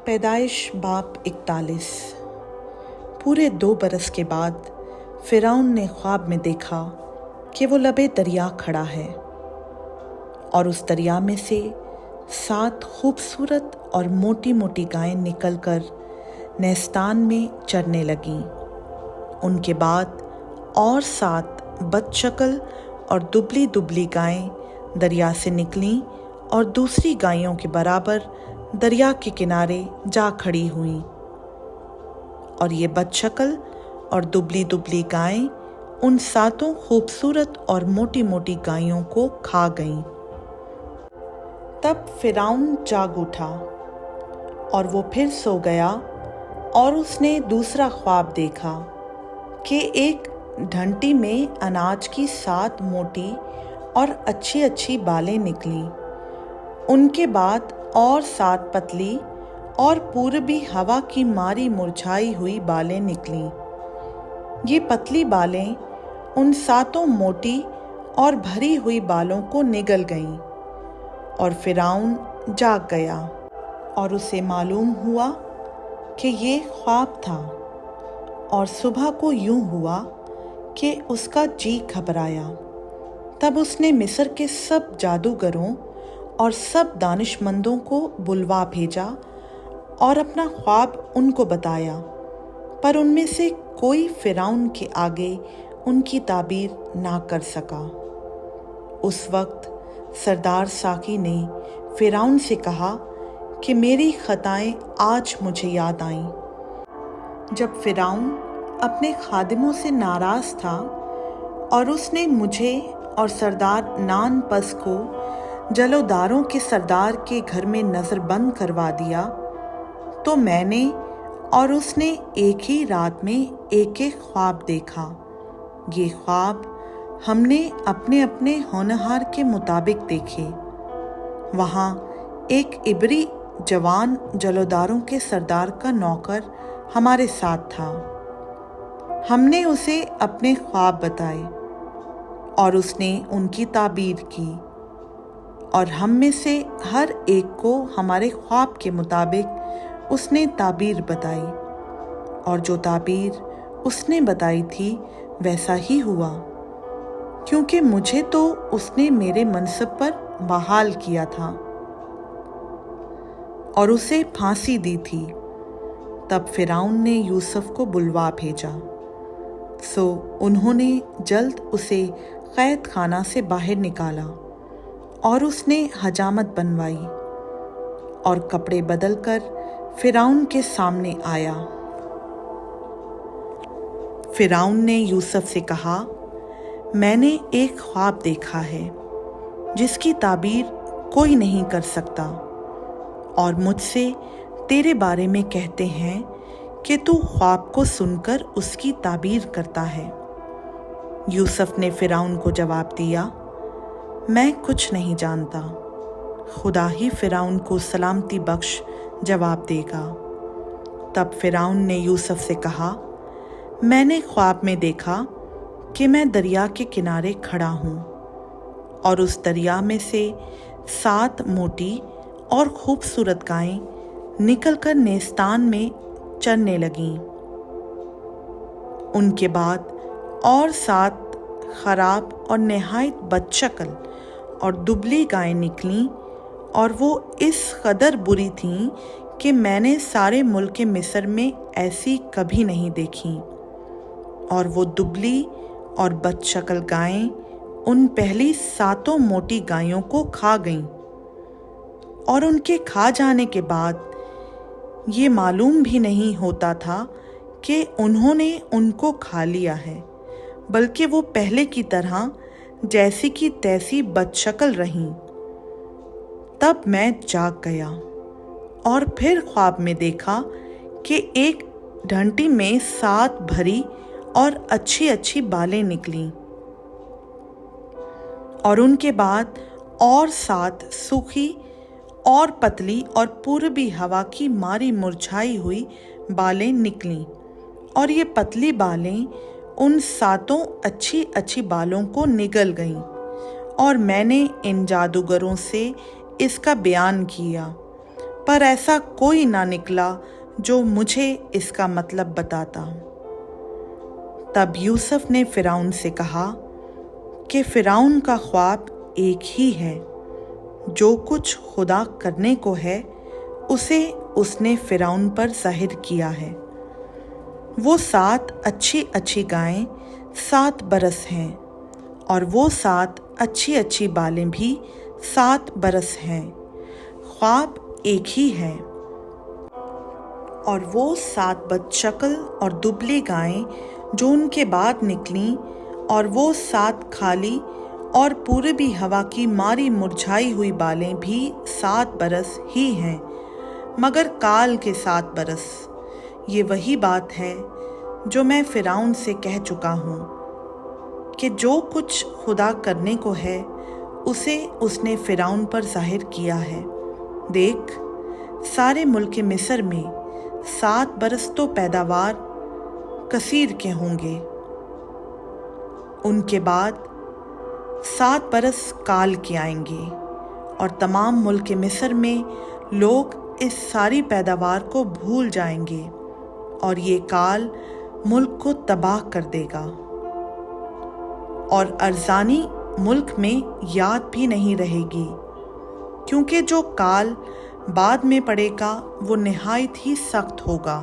पैदाइश बाप 41। पूरे 2 बरस के बाद फिरौन ने ख्वाब में देखा कि वो लबे दरिया खड़ा है और उस दरिया में से 7 खूबसूरत और मोटी मोटी गायें निकलकर नेस्तान में चरने लगीं। उनके बाद और 7 बदशक्ल और दुबली दुबली गायें दरिया से निकलीं और दूसरी गायों के बराबर दरिया के किनारे जा खड़ी हुईं। और ये बदशक्ल और दुबली दुबली गायें उन 7 खूबसूरत और मोटी मोटी गायों को खा गईं। तब फिरौन जाग उठा और वो फिर सो गया और उसने दूसरा ख्वाब देखा कि एक ढंटी में अनाज की 7 मोटी और अच्छी अच्छी बालें निकलीं। उनके बाद और 7 पतली और पूरबी हवा की मारी मुरझाई हुई बालें निकलीं। ये पतली बालें उन 7 मोटी और भरी हुई बालों को निगल गईं और फिरौन जाग गया और उसे मालूम हुआ कि ये ख्वाब था। और सुबह को यूं हुआ कि उसका जी घबराया। तब उसने मिस्र के सब जादूगरों और सब दानिशमंदों को बुलवा भेजा और अपना ख्वाब उनको बताया, पर उनमें से कोई फिरौन के आगे उनकी ताबीर ना कर सका। उस वक्त सरदार साकी ने फिरौन से कहा कि मेरी खताएं आज मुझे याद आईं। जब फिरौन अपने खादिमों से नाराज़ था और उसने मुझे और सरदार नान पस को जलोदारों के सरदार के घर में नज़रबंद करवा दिया, तो मैंने और उसने एक ही रात में एक एक ख्वाब देखा। ये ख्वाब हमने अपने अपने होनहार के मुताबिक देखे। वहाँ एक इब्री जवान जलोदारों के सरदार का नौकर हमारे साथ था। हमने उसे अपने ख्वाब बताए और उसने उनकी ताबीर की, और हम में से हर एक को हमारे ख्वाब के मुताबिक उसने ताबीर बताई, और जो ताबीर उसने बताई थी वैसा ही हुआ, क्योंकि मुझे तो उसने मेरे मनसब पर बहाल किया था और उसे फांसी दी थी। तब फिरौन ने यूसुफ को बुलवा भेजा, सो उन्होंने जल्द उसे कैद खाना से बाहर निकाला और उसने हजामत बनवाई और कपड़े बदलकर फिरौन के सामने आया। फिरौन ने यूसुफ से कहा, मैंने एक ख्वाब देखा है जिसकी ताबीर कोई नहीं कर सकता, और मुझसे तेरे बारे में कहते हैं कि तू ख्वाब को सुनकर उसकी ताबीर करता है। यूसुफ ने फिरौन को जवाब दिया, मैं कुछ नहीं जानता, खुदा ही फिरौन को सलामती बख्श जवाब देगा। तब फिरौन ने यूसुफ से कहा, मैंने ख्वाब में देखा कि मैं दरिया के किनारे खड़ा हूँ, और उस दरिया में से 7 मोटी और खूबसूरत गायें निकलकर नेस्तान में चरने लगीं। उनके बाद और 7 खराब और नहायत बदशक्ल और दुबली गायें निकलीं, और वो इस कदर बुरी थीं कि मैंने सारे मुल्क मिस्र में ऐसी कभी नहीं देखीं। और वो दुबली और बदशक्ल गायें उन पहली 7 मोटी गायों को खा गईं, और उनके खा जाने के बाद ये मालूम भी नहीं होता था कि उन्होंने उनको खा लिया है, बल्कि वो पहले की तरह जैसी की तैसी बदशक्ल रहीं। तब मैं जाग गया और फिर ख्वाब में देखा कि एक ढंटी में 7 भरी और अच्छी अच्छी बालें निकलीं, और उनके बाद और 7 सूखी और पतली और पूरबी हवा की मारी मुरझाई हुई बालें निकलीं, और ये पतली बालें उन 7 अच्छी अच्छी बालों को निगल गईं। और मैंने इन जादूगरों से इसका बयान किया, पर ऐसा कोई ना निकला जो मुझे इसका मतलब बताता। तब यूसुफ ने फिरौन से कहा कि फिरौन का ख्वाब एक ही है, जो कुछ खुदा करने को है उसे उसने फिरौन पर जाहिर किया है। वो 7 अच्छी अच्छी गायें 7 बरस हैं, और वो 7 अच्छी अच्छी बालें भी 7 बरस हैं। ख्वाब एक ही है। और वो 7 बदशक्ल और दुबली गायें जो उनके बाद निकलीं, और वो 7 खाली और पूरबी हवा की मारी मुरझाई हुई बालें भी 7 बरस ही हैं, मगर काल के 7 बरस। ये वही बात है जो मैं फिरौन से कह चुका हूँ कि जो कुछ खुदा करने को है उसे उसने फिरौन पर जाहिर किया है। देख, सारे मुल्क मिस्र में 7 बरस तो पैदावार कसीर के होंगे, उनके बाद 7 बरस काल के आएंगे, और तमाम मुल्क मिस्र में लोग इस सारी पैदावार को भूल जाएंगे, और ये काल मुल्क को तबाह कर देगा, और अरजानी मुल्क में याद भी नहीं रहेगी, क्योंकि जो काल बाद में पड़ेगा वो निहायत ही सख्त होगा।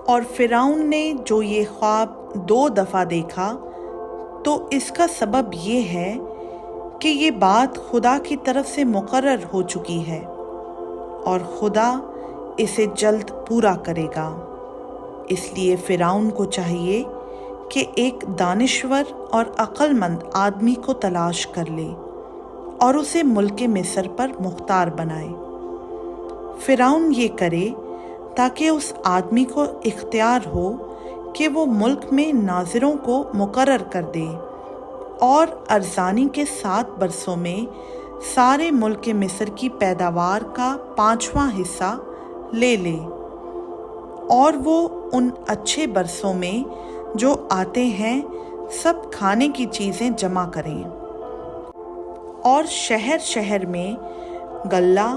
और फिरौन ने जो ये ख्वाब 2 दफ़ा देखा, तो इसका सबब ये है कि ये बात खुदा की तरफ से मुकर्रर हो चुकी है, और खुदा इसे जल्द पूरा करेगा। इसलिए फिरौन को चाहिए कि एक दानिश्वर और अक्लमंद आदमी को तलाश कर ले और उसे मुल्क मिस्र पर मुख्तार बनाए। फिरौन ये करे ताकि उस आदमी को इख्तियार हो कि वो मुल्क में नाज़िरों को मुकर्रर कर दे, और अरजानी के 7 बरसों में सारे मुल्क मिस्र की पैदावार का 5वां हिस्सा ले ले, और वो उन अच्छे बरसों में जो आते हैं सब खाने की चीज़ें जमा करें, और शहर शहर में गल्ला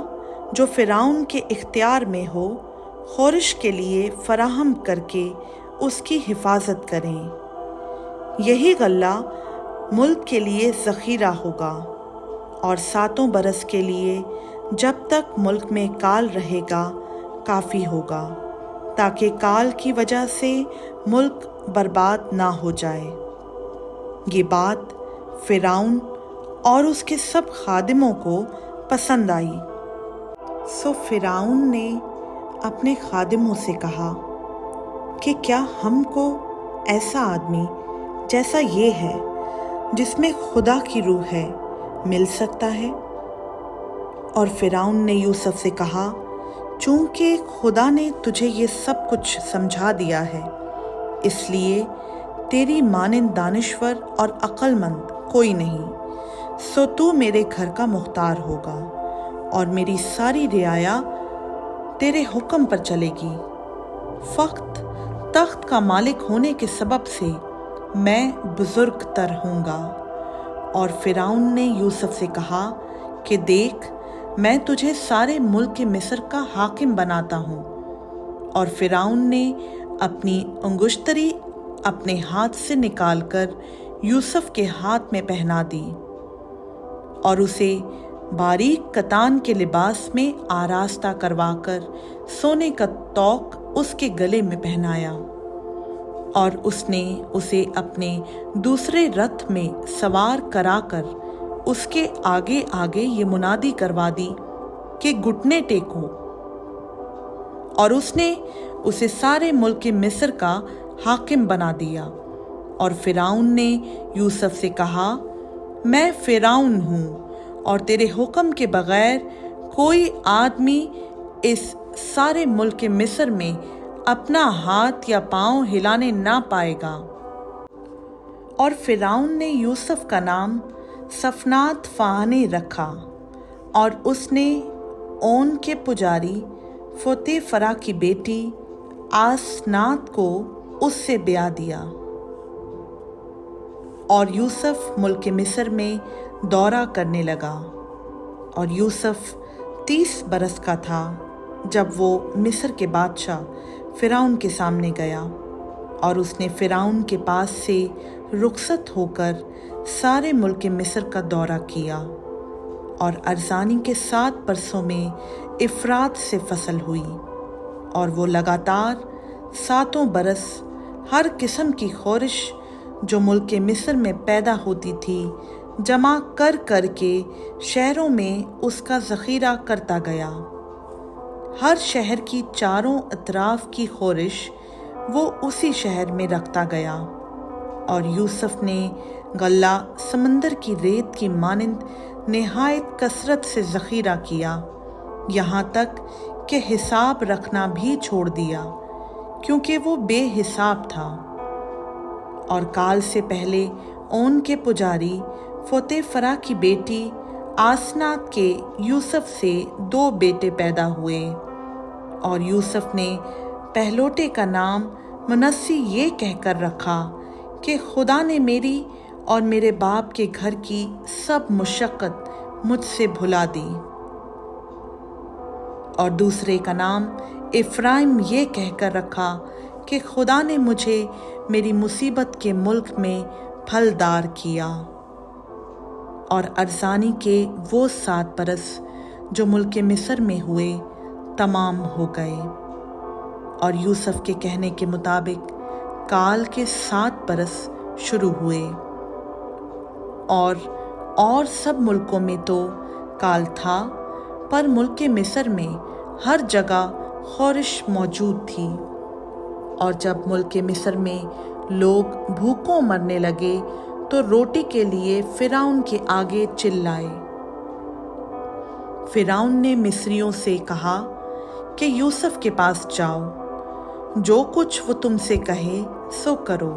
जो फिरौन के इख्तियार में हो ख़ोरिश के लिए फराहम करके उसकी हिफाजत करें। यही गल्ला मुल्क के लिए ज़ख़ीरा होगा, और 7 बरस के लिए जब तक मुल्क में काल रहेगा काफ़ी होगा, ताकि काल की वजह से मुल्क बर्बाद ना हो जाए। ये बात फिरौन और उसके सब खादिमों को पसंद आई। सो फिरौन ने अपने खादिमों से कहा कि क्या हमको ऐसा आदमी जैसा ये है, जिसमें खुदा की रूह है, मिल सकता है? और फिरौन ने यूसुफ से कहा, चूँकि खुदा ने तुझे ये सब कुछ समझा दिया है, इसलिए तेरी मानिंद दानिश्वर और अक्लमंद कोई नहीं, सो तू मेरे घर का मुख्तार होगा, और मेरी सारी रियाया तेरे हुक्म पर चलेगी। फ़क्त तख्त का मालिक होने के सबब से मैं बुजुर्ग तर हूँगा। और फिरौन ने यूसुफ से कहा कि देख, मैं तुझे सारे मुल्क मिस्र का हाकिम बनाता हूँ। और फिरौन ने अपनी अंगुश्तरी अपने हाथ से निकालकर यूसुफ के हाथ में पहना दी, और उसे बारीक कतान के लिबास में आरास्ता करवाकर सोने का तोक उसके गले में पहनाया, और उसने उसे अपने दूसरे रथ में सवार कराकर उसके आगे आगे ये मुनादी करवा दी कि घुटने टेको। और उसने उसे सारे मुल्क मिस्र का हाकिम बना दिया। और फिरौन ने यूसुफ से कहा, मैं फिरौन हूँ, और तेरे हुक्म के बगैर कोई आदमी इस सारे मुल्क मिस्र में अपना हाथ या पाँव हिलाने ना पाएगा। और फिरौन ने यूसुफ का नाम सफनात फ़ाहनी रखा, और उसने ओन के पुजारी फोतेफरा की बेटी आसनात को उससे ब्याह दिया। और यूसुफ मुल्क मिस्र में दौरा करने लगा, और यूसुफ 30 बरस का था जब वो मिस्र के बादशाह फ़िरौन के सामने गया, और उसने फ़िरौन के पास से रुखसत होकर सारे मुल्क मिस्र का दौरा किया। और अरज़ानी के 7 बरसों में इफ़रात से फसल हुई, और वो लगातार 7 बरस हर किस्म की ख़ोरिश जो मुल्क मिस्र में पैदा होती थी जमा कर के शहरों में उसका ज़ख़ीरा करता गया। हर शहर की चारों अतराफ की ख़ोरिश वो उसी शहर में रखता गया। और यूसुफ ने गल्ला समंदर की रेत की मानिंद निहायत कसरत से ज़ख़ीरा किया, यहाँ तक कि हिसाब रखना भी छोड़ दिया, क्योंकि वो बेहिसाब था। और काल से पहले ओन के पुजारी फोतेफरा की बेटी आसनात के यूसुफ से 2 बेटे पैदा हुए। और यूसुफ ने पहलोटे का नाम मनस्सी ये कहकर रखा कि खुदा ने मेरी और मेरे बाप के घर की सब मुशक्क़त मुझसे भुला दी। और दूसरे का नाम इफ़्राइम ये कहकर रखा कि खुदा ने मुझे मेरी मुसीबत के मुल्क में फलदार किया। और अरज़ानी के वो 7 बरस जो मुल्क मिस्र में हुए तमाम हो गए। और यूसुफ के कहने के मुताबिक काल के 7 बरस शुरू हुए। और सब मुल्कों में तो काल था, पर मुल्क मिस्र में हर जगह ख़ोरिश मौजूद थी। और जब मुल्क मिस्र में लोग भूखों मरने लगे तो रोटी के लिए फ़िरौन के आगे चिल्लाए। फ़िरौन ने मिस्रियों से कहा कि यूसुफ के पास जाओ, जो कुछ वो तुमसे कहे सो करो।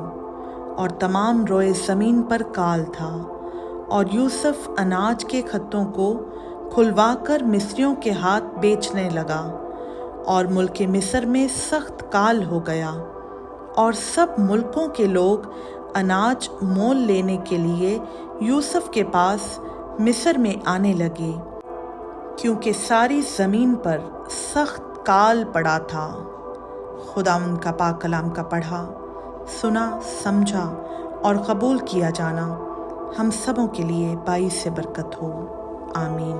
और तमाम रोए ज़मीन पर काल था। और यूसुफ अनाज के खत्तों को खुलवाकर मिस्रियों के हाथ बेचने लगा। और मुल्क मिस्र में सख्त काल हो गया। और सब मुल्कों के लोग अनाज मोल लेने के लिए यूसुफ के पास मिस्र में आने लगे, क्योंकि सारी ज़मीन पर सख्त काल पड़ा था। खुदावंद का पाक कलाम का पढ़ा, सुना, समझा और कबूल किया जाना हम सबों के लिए बाइस से बरकत हो। आमीन।